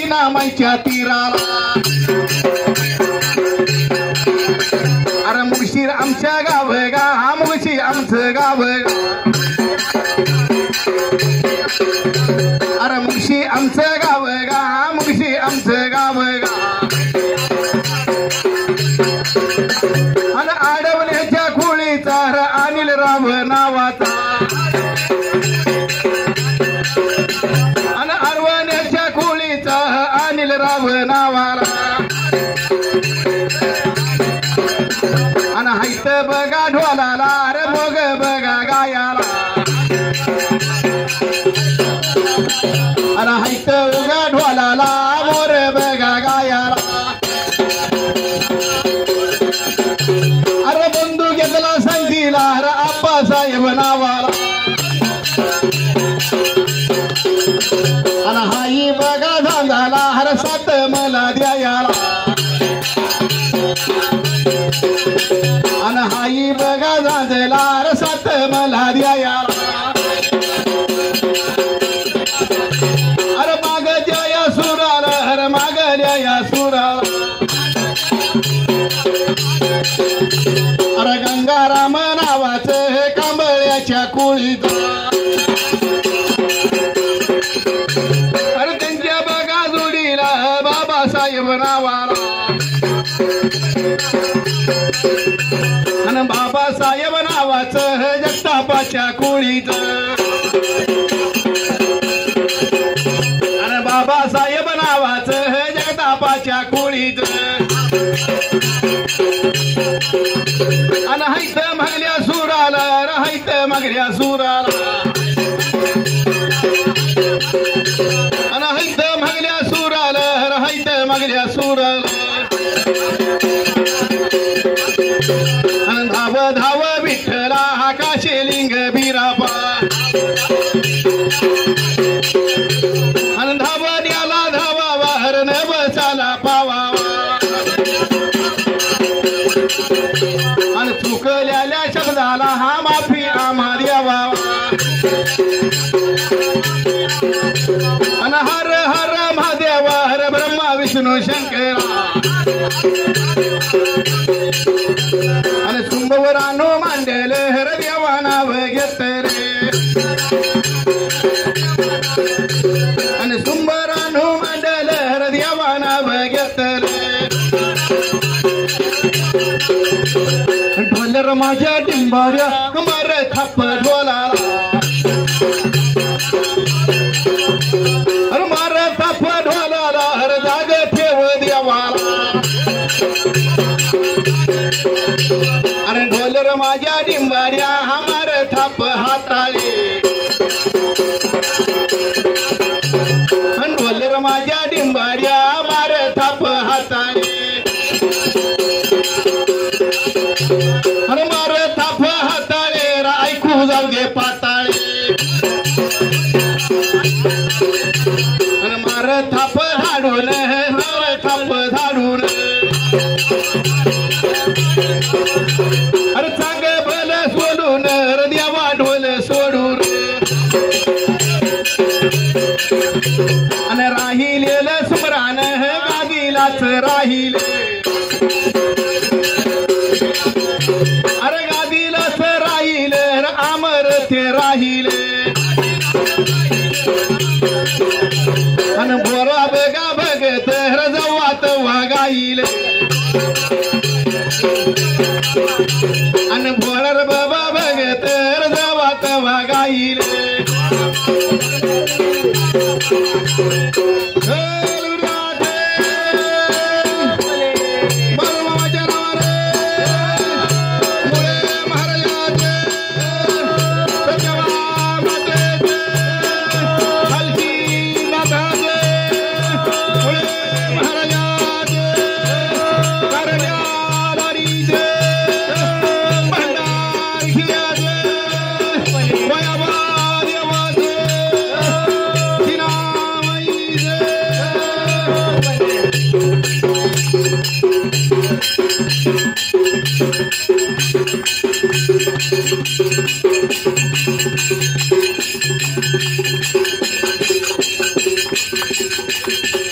नामाच्या तीराला अरे मुळशीर आमच्या गाव गा मुळशी आमचं गाव अरे मुळशी आमचं गाव गा मुळशी आमचं गाव आणि आडवण्याच्या खोळीचा अनिल राव नावाचा आणि अडवण्याच्या खोळीचा अनिल राव नावाला आणि हायत बघा ढोलाला अरे मोग बघा गायाला आणि हायत बघा ढोलाला मोर बघा गायाला अरे बंधू घेतला संगीला अरे आप्पासाहेब नावाला आणि हाई बघा झाला हर सात मला द्यायला आणि हाई बघा झाला हर सात मला द्यायला अरे माग जया सुराला हर माग जया सुराला अरे गंगाराम नावाचं हे कांबळ्याच्या कुळीत अरे त्यांच्या बघा जोडीला बाबासाहेब नावाला आणि बाबासाहेब नावाचं जगतापाच्या कुळीत आणि बाबासाहेब नावाचं जगतापाच्या कुळीत आणि हायत मागल्या सुराला हायत मागल्या सुराला आणि हायत मागल्या सुराला हायत मागल्या सुराला आणि धाव धाव विठ्ठला हा काशेलिंग बिरापा आणि धावण्याला धावावा हरण बसाला पावावा आणि चुकलेल्या शब्दाला हा माफी आम्हा द्यावा आणि हर हर महादेव हर ब्रह्मा विष्णू शंकरा आणि सुंबवरानो मांडल हर देवा नाव घेत रे आणि सुंबरानो मांडल हर देवा नाव घेत रे ढोलर माझ्या डिंबाऱ्या मार थाप ढोलाला अरे मार थाप ढोलाला हर जाग ठेव देवाला अरे ढोलर माझ्या डिंबाऱ्या हा मार थाप हाताळे ढोलर माझ्या डिंबाऱ्या मार थाप हाताळे अरे मार थाप हाताळे ऐकू जाऊ दे पाताळे अरे मार थाप झाडून थाप झाडून अरे चांग भल सोडून देवा ढोल सोडून आणि राहिलेलं सुमरान गादीलाच राहिले अरे गादीलाच राहिले अमर ते राहिले आणि बोरा बघा बघत जवात वागाईल आणि बोर बाबा बघत जवात वागाईल Thank you.